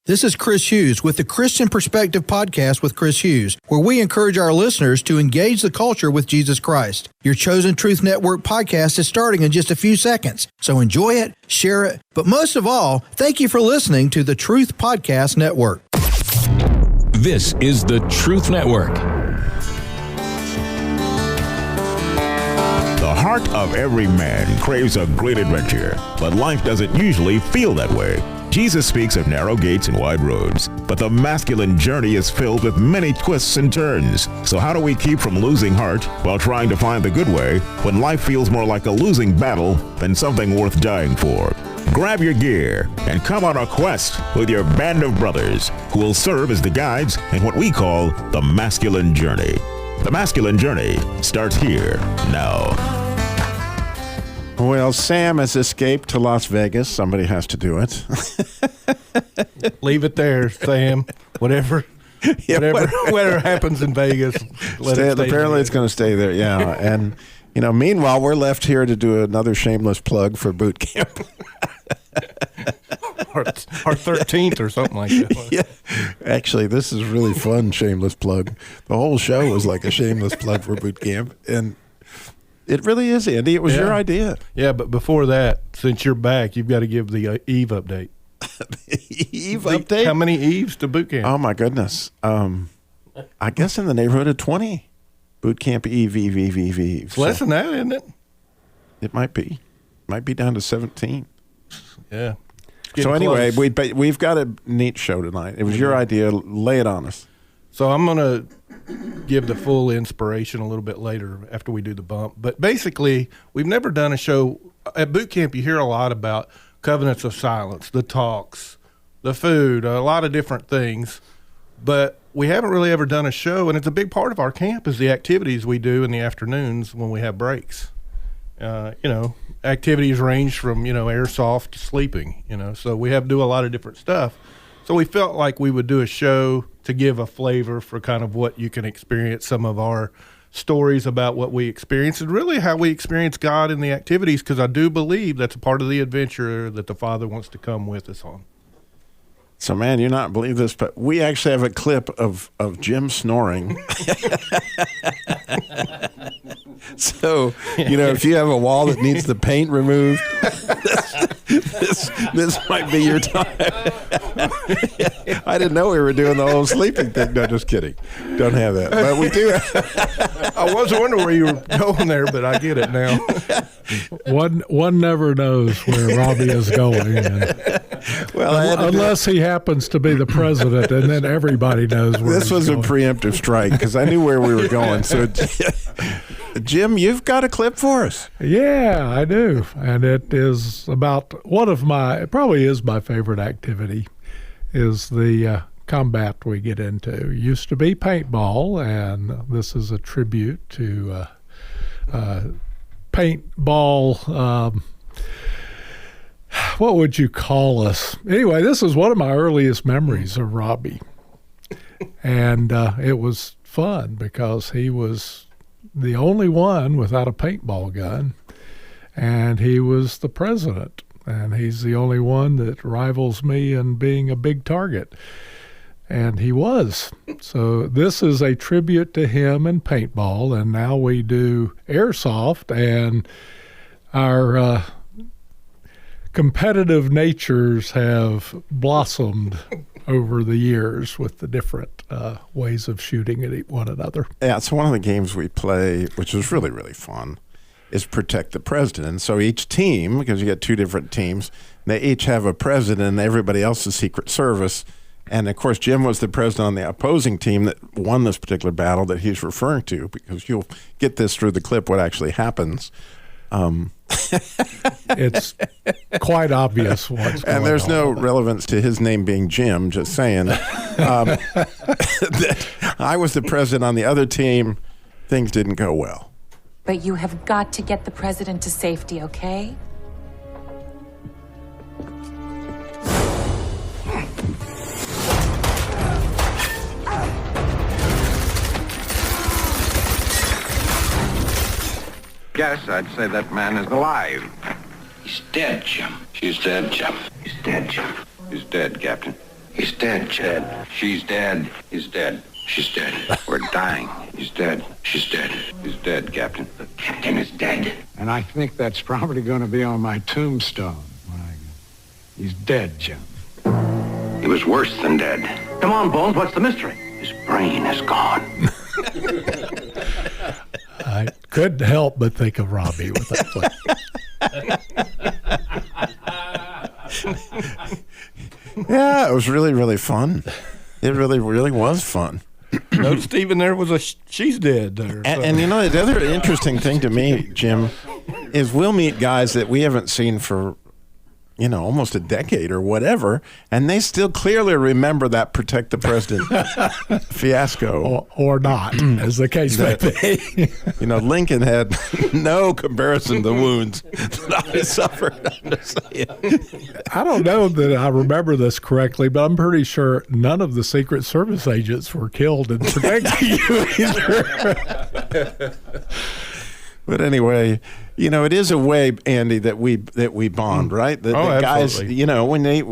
This is Chris Hughes with the Christian Perspective Podcast with Chris Hughes, where we encourage our listeners to engage the culture with Jesus Christ. Your Chosen Truth Network podcast is starting in just a few seconds, so enjoy it, share it, but most of all, thank you for listening to the Truth Podcast Network. This is the Truth Network. The heart of every man craves a great adventure, but life doesn't usually feel that way. Jesus speaks of narrow gates and wide roads, but the masculine journey is filled with many twists and turns. So how do we keep from losing heart while trying to find the good way when life feels more like a losing battle than something worth dying for? Grab your gear and come on a quest with your band of brothers who will serve as the guides in what we call the masculine journey. The masculine journey starts here now. Well, Sam has escaped to Las Vegas. Somebody has to do it. Leave it there, Sam. Whatever happens in Vegas, apparently it's going to stay there, yeah. And, meanwhile, we're left here to do another shameless plug for boot camp. Our 13th or something like that. Yeah. Actually, this is really fun, shameless plug. The whole show was like a shameless plug for boot camp. And it really is, Andy. It was your idea. Yeah, but before that, since you're back, you've got to give the Eve update. Eve update? How many Eves to boot camp? Oh, my goodness. I guess in the neighborhood of 20. Boot camp Eve. It's less than that, isn't it? It might be. Might be down to 17. Yeah. So anyway, we've got a neat show tonight. It was your idea. Lay it on us. So I'm going to give the full inspiration a little bit later after we do the bump. But basically, we've never done a show. At boot camp, you hear a lot about covenants of silence, the talks, the food, a lot of different things. But we haven't really ever done a show, and it's a big part of our camp is the activities we do in the afternoons when we have breaks. Activities range from, airsoft to sleeping, so we have to do a lot of different stuff. So we felt like we would do a show to give a flavor for kind of what you can experience, some of our stories about what we experience and really how we experience God in the activities, because I do believe that's a part of the adventure that the Father wants to come with us on. So, man, you're not believe this, but we actually have a clip of Jim snoring. So, if you have a wall that needs the paint removed, this might be your time. I didn't know we were doing the whole sleeping thing. No, just kidding. Don't have that. But we do. I was wondering where you were going there, but I get it now. One never knows where Robbie is going. Unless he happens to be the president, and then everybody knows where this was going. A preemptive strike because I knew where we were going. So, Jim, you've got a clip for us. Yeah, I do. And it is about it probably is my favorite activity, is the combat we get into. It used to be paintball, and this is a tribute to paintball. What would you call us? Anyway, this is one of my earliest memories of Robbie. And it was fun because he was the only one without a paintball gun, and he was the president, and he's the only one that rivals me in being a big target, and he was. So this is a tribute to him and paintball, and now we do airsoft, and our competitive natures have blossomed over the years with the different ways of shooting at one another. Yeah, so one of the games we play, which is really, really fun, is Protect the President. And so each team, because you get two different teams, they each have a president and everybody else is Secret Service. And, of course, Jim was the president on the opposing team that won this particular battle that he's referring to, because you'll get this through the clip what actually happens. It's quite obvious what's going on. And there's no relevance to his name being Jim, just saying. That I was the president on the other team. Things didn't go well. But you have got to get the president to safety, okay? Yes, I'd say that man is alive. He's dead, Jim. He's dead, Jim. He's dead, Jim. He's dead, Captain. He's dead, Chad. She's dead. He's dead. She's dead. We're dying. He's dead. She's dead. He's dead, Captain. The captain is dead. And I think that's probably going to be on my tombstone. He's dead, Jim. He was worse than dead. Come on, Bones, what's the mystery? His brain is gone. I couldn't help but think of Robbie with that one. Yeah, it was really, really fun. It really, really was fun. No, Stephen, there was a she's dead there. And you know, the other interesting thing to me, Jim, is we'll meet guys that we haven't seen for, you know, almost a decade or whatever, and they still clearly remember that Protect the President fiasco. Or not, as the case may be. You know, Lincoln had no comparison to the wounds that I suffered. I'm just saying. I don't know that I remember this correctly, but I'm pretty sure none of the Secret Service agents were killed in protecting you either. But anyway, you know, it is a way, Andy, that we bond, right? The guys, absolutely. you know, when they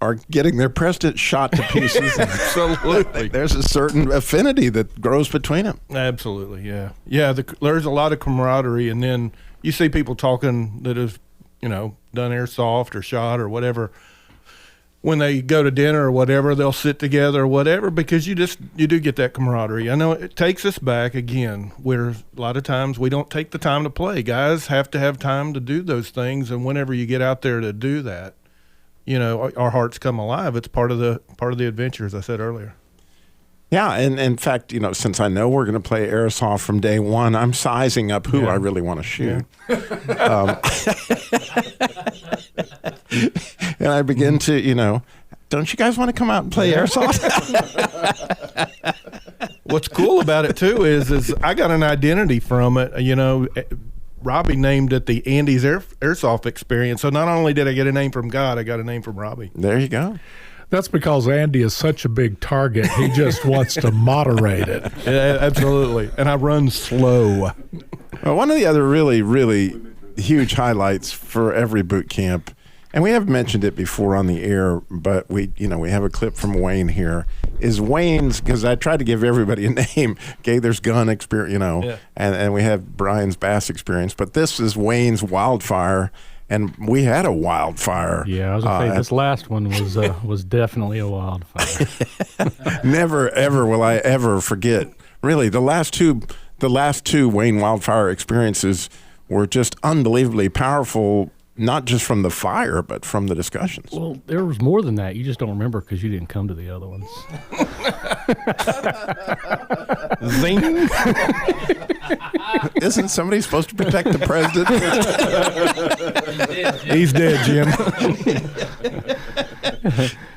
are getting their president shot to pieces, Absolutely. there's a certain affinity that grows between them. Absolutely, yeah. Yeah, there's a lot of camaraderie, and then you see people talking that have, you know, done airsoft or shot or whatever. When they go to dinner or whatever, they'll sit together or whatever, because you do get that camaraderie. I know it takes us back again, where a lot of times we don't take the time to play. Guys have to have time to do those things, and whenever you get out there to do that, you know, our hearts come alive. It's part of the adventure, as I said earlier. Yeah, and in fact, you know, since I know we're going to play airsoft from day one, I'm sizing up who I really want to shoot. Yeah. And I begin to, you know, don't you guys want to come out and play airsoft? What's cool about it too is I got an identity from it. You know, Robbie named it the Andy's Airsoft Experience. So not only did I get a name from God, I got a name from Robbie. There you go. That's because Andy is such a big target. He just wants to moderate it. Yeah, absolutely. And I run slow. Well, one of the other really, really huge highlights for every boot camp, and we have mentioned it before on the air, but we have a clip from Wayne here, is Wayne's, because I tried to give everybody a name. Okay, there's gun experience, you know, and we have Brian's bass experience, but this is Wayne's wildfire. And we had a wildfire. Yeah, I was going to say this last one was definitely a wildfire. Never ever will I ever forget. Really, the last two Wayne wildfire experiences were just unbelievably powerful. Not just from the fire, but from the discussions. Well, there was more than that. You just don't remember because you didn't come to the other ones. Zing. Isn't somebody supposed to protect the president? He's dead, Jim.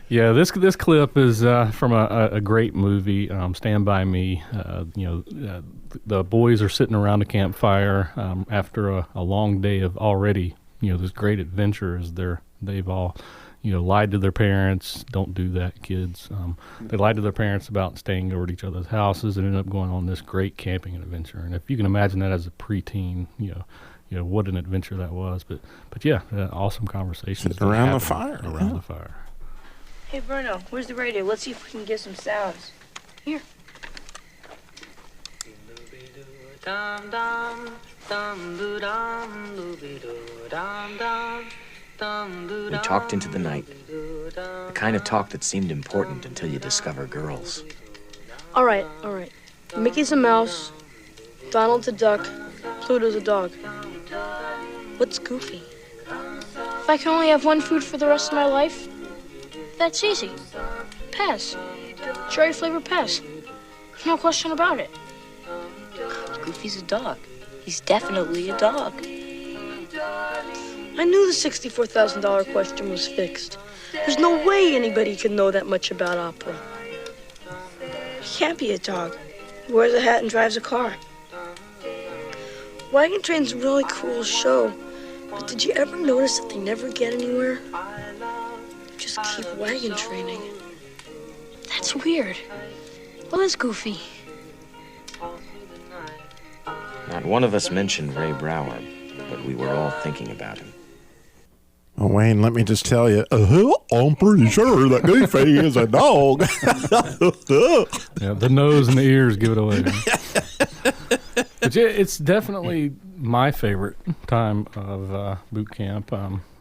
Yeah, this clip is from a great movie, Stand By Me. The boys are sitting around a campfire after a long day of already, this great adventure. As they've all, lied to their parents. Don't do that, kids. They lied to their parents about staying over at each other's houses and ended up going on this great camping adventure. And if you can imagine that as a preteen, what an adventure that was. But yeah, awesome conversations around the fire. Around the fire. Hey Bruno, where's the radio? Let's see if we can get some sounds. Here. We talked into the night. The kind of talk that seemed important until you discover girls. All right. Mickey's a mouse, Donald's a duck, Pluto's a dog. What's Goofy? If I can only have one food for the rest of my life, that's easy. Pass. Cherry flavor pass. No question about it. Goofy's a dog. He's definitely a dog. I knew the $64,000 question was fixed. There's no way anybody could know that much about opera. He can't be a dog. He wears a hat and drives a car. Wagon Train's a really cool show, but did you ever notice that they never get anywhere? Just keep wagon training. That's weird. What is Goofy? Not one of us mentioned Ray Brower, but we were all thinking about him. Oh, Wayne, let me just tell you, I'm pretty sure that Goofy is a dog. Yeah, the nose and the ears give it away. But yeah, it's definitely my favorite time of boot camp.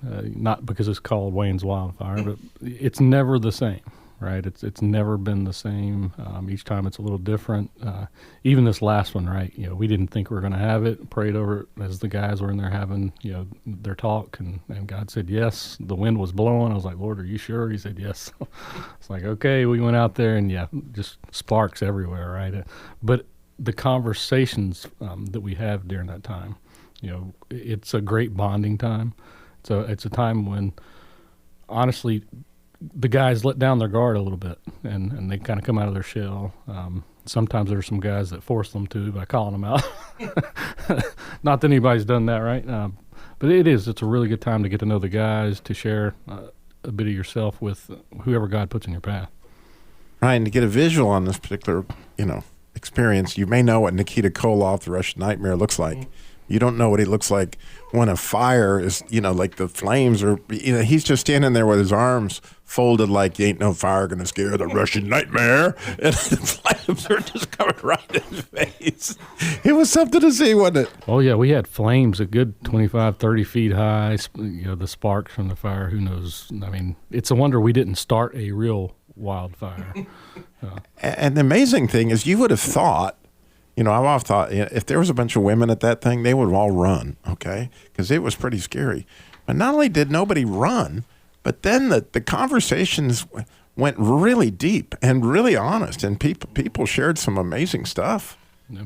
Not because it's called Wayne's Wildfire, but it's never the same, right? It's never been the same. Each time it's a little different. Even this last one, right? We didn't think we were going to have it. Prayed over it as the guys were in there having their talk, and God said yes. The wind was blowing. I was like, Lord, are you sure? He said yes. It's like, okay. We went out there, and just sparks everywhere, right? But the conversations that we have during that time, it's a great bonding time. So it's a time when, honestly, the guys let down their guard a little bit, and they kind of come out of their shell. Sometimes there's some guys that force them to by calling them out. Not that anybody's done that, right? But it's a really good time to get to know the guys, to share a bit of yourself with whoever God puts in your path. Right, and to get a visual on this particular, experience, you may know what Nikita Koloff, the Russian Nightmare, looks like. You don't know what he looks like when a fire is, like the flames are, he's just standing there with his arms folded like ain't no fire going to scare the Russian Nightmare. And the flames are just coming right in his face. It was something to see, wasn't it? Oh, yeah. We had flames a good 25, 30 feet high. The sparks from the fire, who knows? I mean, it's a wonder we didn't start a real wildfire. And the amazing thing is you would have thought, I've often thought, if there was a bunch of women at that thing, they would all run, okay? Because it was pretty scary. But not only did nobody run, but then the conversations went really deep and really honest, and people shared some amazing stuff. Yeah.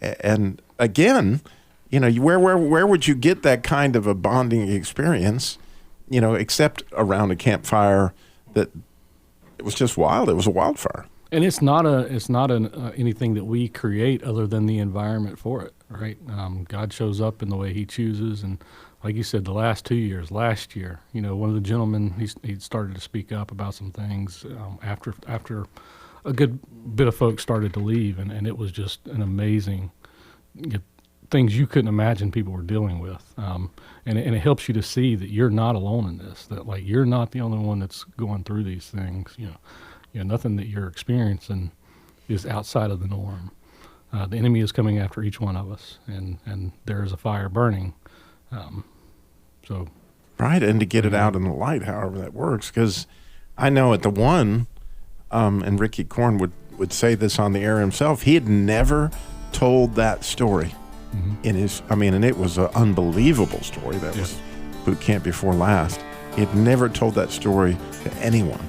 And again, where would you get that kind of a bonding experience, except around a campfire that it was just wild. It was a wildfire. And it's not anything that we create other than the environment for it, right? God shows up in the way He chooses, and like you said, the last 2 years, last year, one of the gentlemen he started to speak up about some things after a good bit of folks started to leave, and it was just an amazing things you couldn't imagine people were dealing with, and it helps you to see that you're not alone in this, that like you're not the only one that's going through these things, nothing that you're experiencing is outside of the norm. The enemy is coming after each one of us, and there is a fire burning. Right, and to get it out in the light, however that works, because I know at the one, and Ricky Korn would say this on the air himself, he had never told that story in his, and it was an unbelievable story. That was boot camp before last. He had never told that story to anyone.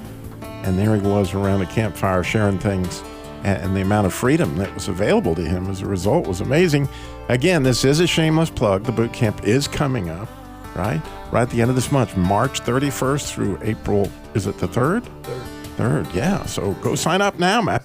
And there he was around a campfire sharing things, and the amount of freedom that was available to him as a result was amazing. Again, this is a shameless plug. The boot camp is coming up, right at the end of this month, March 31st through April, is it the 3rd? 3rd, yeah. So go sign up now, Matt.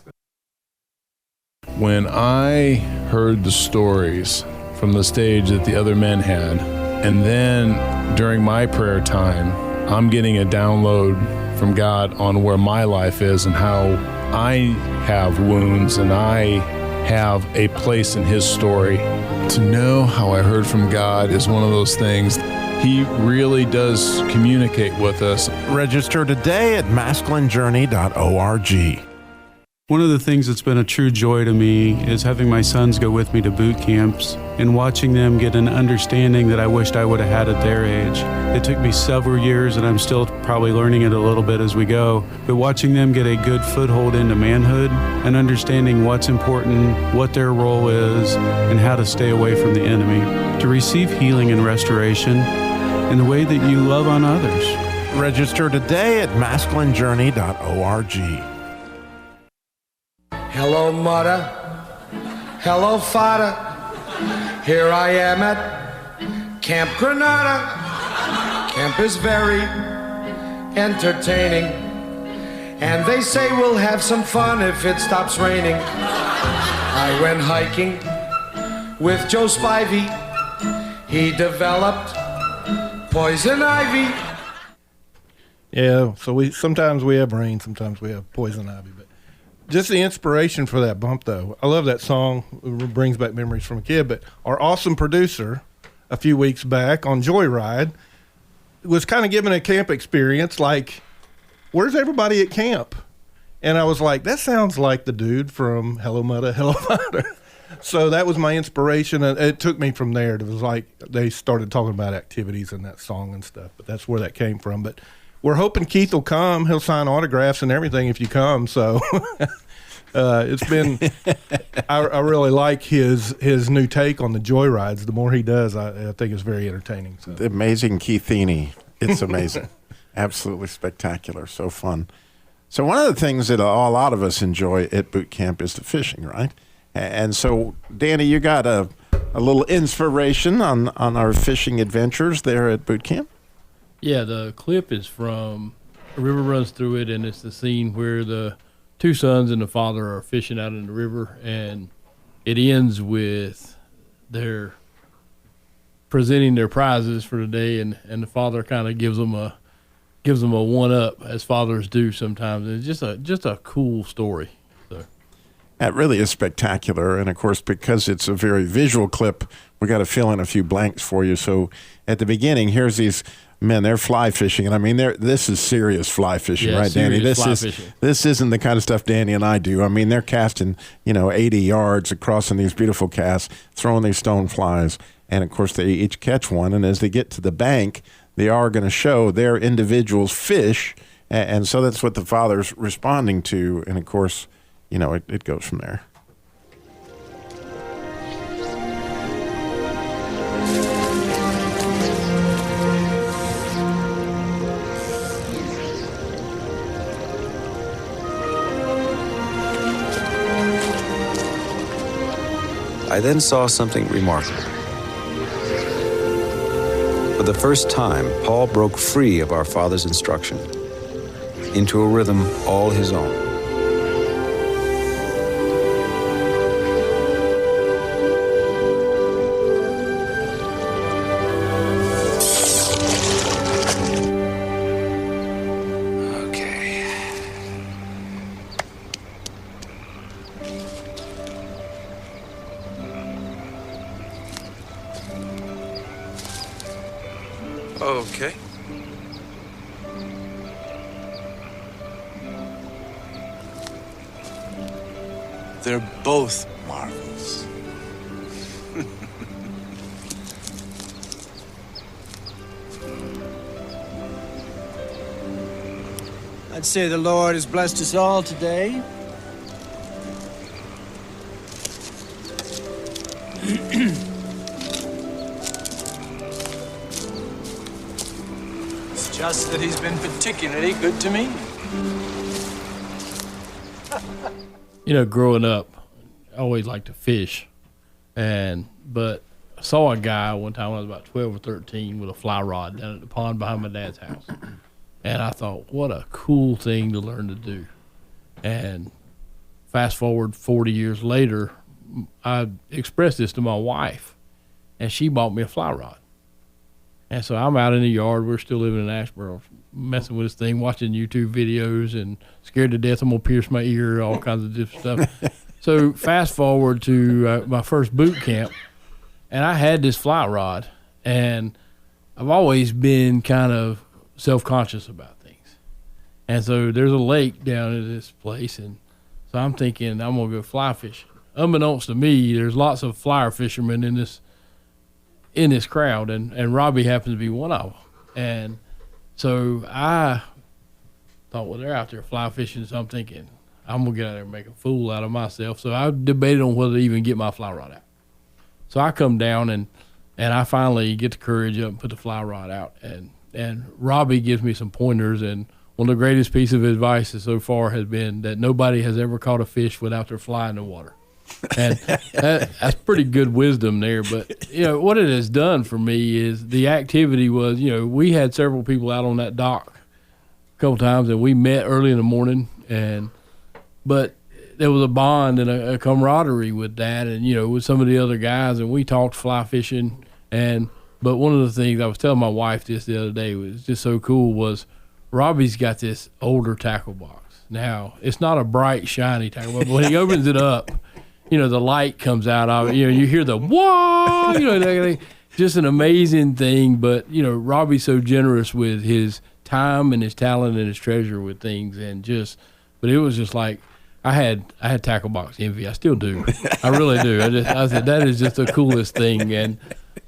When I heard the stories from the stage that the other men had, and then during my prayer time, I'm getting a download from God on where my life is and how I have wounds and I have a place in His story. To know how I heard from God is one of those things. He really does communicate with us. Register today at masculinejourney.org. One of the things that's been a true joy to me is having my sons go with me to boot camps and watching them get an understanding that I wished I would have had at their age. It took me several years, and I'm still probably learning it a little bit as we go, but watching them get a good foothold into manhood and understanding what's important, what their role is, and how to stay away from the enemy, to receive healing and restoration in the way that you love on others. Register today at masculinejourney.org. Hello, mother. Hello, father. Here I am at Camp Granada. Camp is very entertaining, and they say we'll have some fun if it stops raining. I went hiking with Joe Spivey. He developed poison ivy. Yeah, so sometimes we have rain, sometimes we have poison ivy, but just the inspiration for that bump, though. I love that song. It brings back memories from a kid. But our awesome producer, a few weeks back on Joyride, was kind of given a camp experience, like, where's everybody at camp? And I was like, that sounds like the dude from Hello Mudda, Hello Fighter. So that was my inspiration. And it took me from there. It was like they started talking about activities in that song and stuff, but that's where that came from. But we're hoping Keith will come. He'll sign autographs and everything if you come. So it's been, I really like his new take on the Joyrides. The more he does, I think it's very entertaining. So. The amazing Keithini. It's amazing. Absolutely spectacular. So fun. So one of the things that a lot of us enjoy at boot camp is the fishing, right? And so, Danny, you got a little inspiration on our fishing adventures there at boot camp? Yeah, the clip is from a river runs through it, and it's the scene where the two sons and the father are fishing out in the river, and it ends with their presenting their prizes for the day, and the father kind of gives them a one-up, as fathers do sometimes. And it's just a cool story. So. That really is spectacular. And, of course, because it's a very visual clip, we got to fill in a few blanks for you. So at the beginning, here's these men. They're fly fishing. And, I mean, this is serious fly fishing, right, Danny? This isn't the kind of stuff Danny and I do. I mean, they're casting, 80 yards across in these beautiful casts, throwing these stone flies. And, of course, they each catch one. And as they get to the bank, they are going to show their individuals fish. And so that's what the father's responding to. And, of course, it goes from there. I then saw something remarkable. For the first time, Paul broke free of our Father's instruction into a rhythm all his own. Okay. They're both marvels. I'd say the Lord has blessed us all today. It's just that he's been particularly good to me. Growing up, I always liked to fish, but I saw a guy one time when I was about 12 or 13 with a fly rod down at the pond behind my dad's house. And I thought, what a cool thing to learn to do. And fast forward 40 years later, I expressed this to my wife, and she bought me a fly rod. And so I'm out in the yard. We're still living in Asheboro, messing with this thing, watching YouTube videos, and scared to death I'm going to pierce my ear, all kinds of different stuff. So fast forward to my first boot camp, and I had this fly rod, and I've always been kind of self-conscious about things. And so there's a lake down at this place, and so I'm thinking I'm going to go fly fishing. Unbeknownst to me, there's lots of flyer fishermen in this crowd, and Robbie happens to be one of them. And so I thought, well, they're out there fly fishing, so I'm thinking, I'm going to get out there and make a fool out of myself. So I debated on whether to even get my fly rod out. So I come down, and I finally get the courage up and put the fly rod out. And Robbie gives me some pointers, and one of the greatest pieces of advice so far has been that nobody has ever caught a fish without their fly in the water. And that's pretty good wisdom there. But, what it has done for me is the activity was, we had several people out on that dock a couple times, and we met early in the morning. But there was a bond and a camaraderie with that, and, with some of the other guys, and we talked fly fishing. But one of the things I was telling my wife just the other day was just so cool was Robbie's got this older tackle box. Now, it's not a bright, shiny tackle box, but when he opens it up, the light comes out of it. You hear the whoa, just an amazing thing. But Robbie's so generous with his time and his talent and his treasure with things, but it was just like I had tackle box envy. I still do. I really do. I said that is just the coolest thing.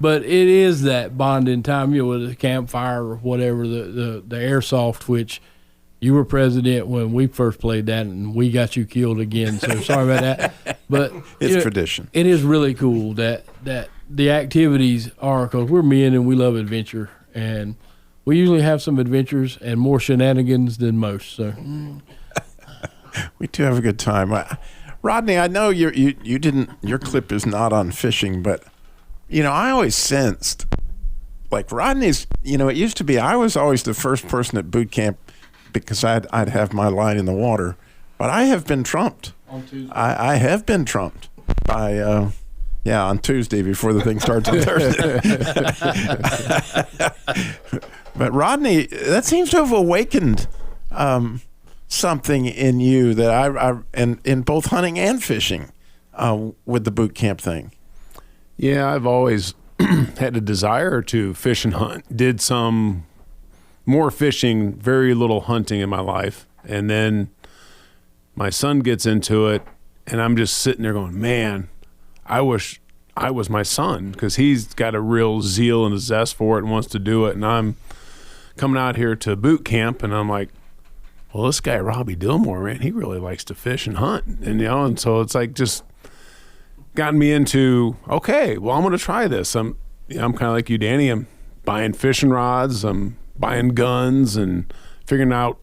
But it is that bonding time, with the campfire or whatever, the airsoft, which you were president when we first played that, and we got you killed again. So sorry about that. But it's tradition. It is really cool that the activities are, because we're men and we love adventure, and we usually have some adventures and more shenanigans than most. So we do have a good time. Rodney, I know you didn't. Your clip is not on fishing, but I always sensed like Rodney's. It used to be I was always the first person at boot camp because I'd have my line in the water, but I have been trumped. On Tuesday. I have been trumped by on Tuesday before the thing starts on Thursday. But Rodney, that seems to have awakened something in you that I in both hunting and fishing with the boot camp thing. Yeah, I've always had a desire to fish and hunt. Did some more fishing, very little hunting in my life. And then my son gets into it, and I'm just sitting there going, man, I wish I was my son, because he's got a real zeal and a zest for it and wants to do it. And I'm coming out here to boot camp, and I'm like, well, this guy, Robbie Dillmore, man, he really likes to fish and hunt. And, and so it's like just gotten me into, okay, well, I'm going to try this. I'm kind of like you, Danny. I'm buying fishing rods. I'm buying guns and figuring out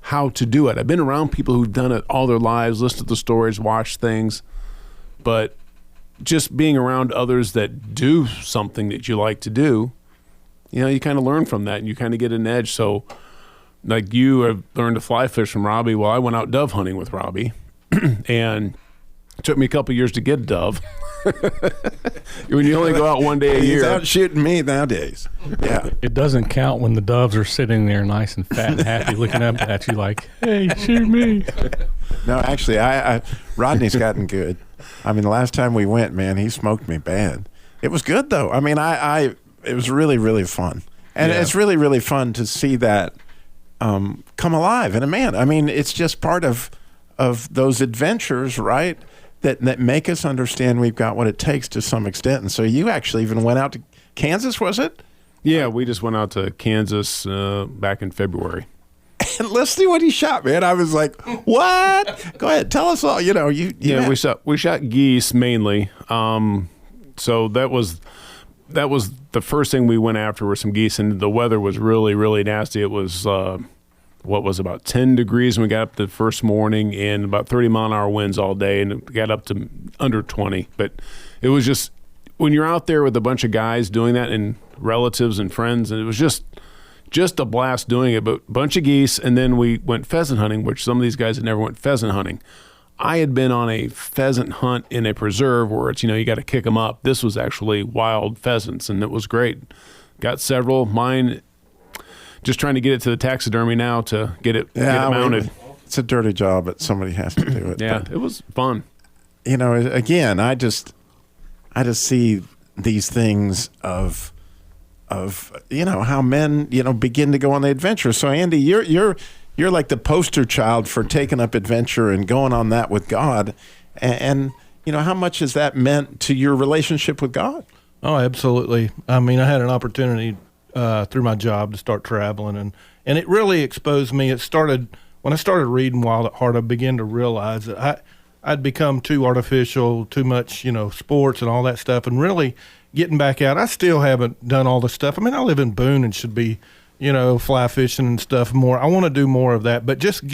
how to do it. I've been around people who've done it all their lives, listened to the stories, watched things, but just being around others that do something that you like to do, you kind of learn from that and you kind of get an edge. So like you have learned to fly fish from Robbie. Well, I went out dove hunting with Robbie and it took me a couple of years to get a dove. When you only go out one day a year. He's out shooting me nowadays. Yeah. It doesn't count when the doves are sitting there nice and fat and happy looking up at you like, hey, shoot me. No, actually, Rodney's gotten good. I mean, the last time we went, man, he smoked me bad. It was good, though. I mean, it was really, really fun. And it's really, really fun to see that come alive. And, man, I mean, it's just part of those adventures, right, that make us understand we've got what it takes to some extent. And so you actually even went out to Kansas, was it? Yeah, we just went out to Kansas back in February. And let's see what he shot, man. I was like, what? Go ahead, tell us all. We shot geese mainly. So that was the first thing we went after were some geese, and the weather was really, really nasty. It was about 10 degrees when we got up the first morning, and about 30-mile-an-hour winds all day, and it got up to under 20. But it was just, when you're out there with a bunch of guys doing that and relatives and friends, and it was just a blast doing it. But a bunch of geese, and then we went pheasant hunting, which some of these guys had never went pheasant hunting. I had been on a pheasant hunt in a preserve where it's, you got to kick them up. This was actually wild pheasants, and it was great. Got several. Mine, just trying to get it to the taxidermy now to get it mounted. It's a dirty job, but somebody has to do it. Yeah, but, it was fun. Again, I just see these things of how men begin to go on the adventure. So Andy, you're like the poster child for taking up adventure and going on that with God, and how much has that meant to your relationship with God? Oh, absolutely. I mean, I had an opportunity through my job to start traveling, and it really exposed me. It started when I started reading Wild at Heart. I began to realize that I'd become too artificial, too much, sports and all that stuff, and really getting back out. I still haven't done all the stuff. I mean, I live in Boone and should be, fly fishing and stuff more. I want to do more of that, but just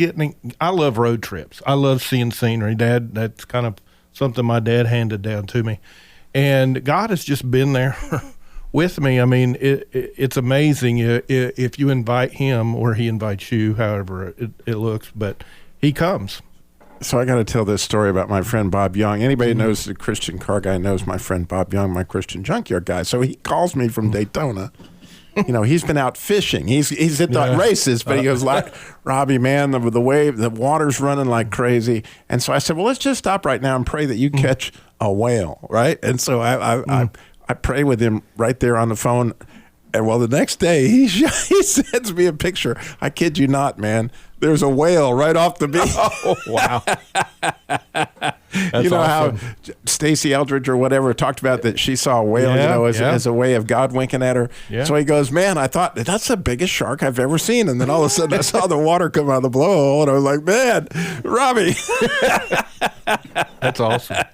I love road trips. I love seeing scenery. That's kind of something my dad handed down to me, and God has just been there with me. I mean, it's amazing if you invite him or he invites you, however it looks, but he comes. So I got to tell this story about my friend Bob Young. Anybody knows the Christian car guy knows my friend Bob Young, my Christian junkyard guy. So he calls me from Daytona. He's been out fishing. He's at the races, but he goes, like, Robbie, man, the wave, the water's running like crazy. And so I said, well, let's just stop right now and pray that you catch a whale, right? And so I pray with him right there on the phone. And well, the next day he sends me a picture. I kid you not, man. There's a whale right off the beach. Oh, wow. You know awesome. how Stacey Eldridge or whatever talked about that she saw a whale, as a way of God winking at her. Yeah. So he goes, man, I thought that's the biggest shark I've ever seen. And then all of a sudden I saw the water come out of the blowhole and I was like, man, Robbie. That's awesome.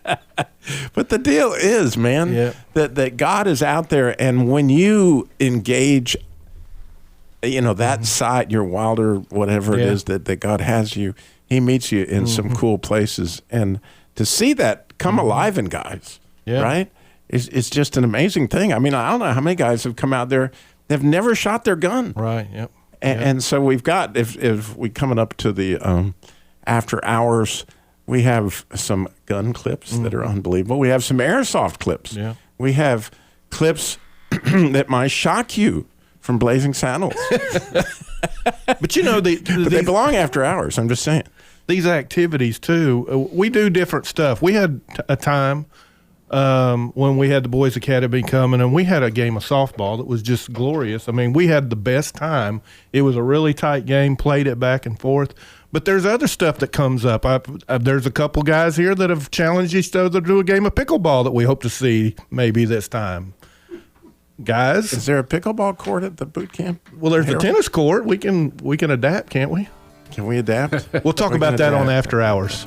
But the deal is, man, that God is out there, and when you engage, that side, your wilder, whatever it is that God has you, he meets you in some cool places. And to see that come alive in guys, right, it's just an amazing thing. I mean, I don't know how many guys have come out there, they've never shot their gun. Right, yep. And so we've got, if we coming up to the after hours, we have some gun clips that are unbelievable. We have some airsoft clips. Yeah. We have clips that might shock you from Blazing Saddles. But they belong after hours. I'm just saying. These activities too. We do different stuff. We had a time when we had the Boys Academy coming, and we had a game of softball that was just glorious. I mean, we had the best time. It was a really tight game. Played it back and forth. But there's other stuff that comes up. There's a couple guys here that have challenged each other to do a game of pickleball that we hope to see maybe this time. Guys, is there a pickleball court at the boot camp? Well, there's a tennis court. We can adapt, can't we? Can we adapt? We'll talk about that on After Hours.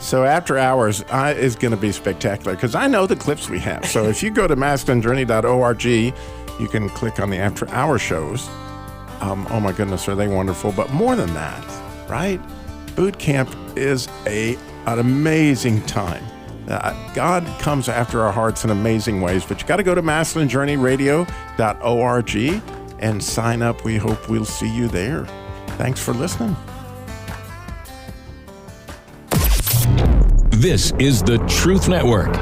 So After Hours is going to be spectacular because I know the clips we have. So if you go to masculinejourney.org, you can click on the After Hours shows. Oh my goodness, are they wonderful? But more than that, right? Boot camp is an amazing time. God comes after our hearts in amazing ways, but you got to go to masculinejourneyradio.org and sign up. We hope we'll see you there. Thanks for listening. This is the Truth Network.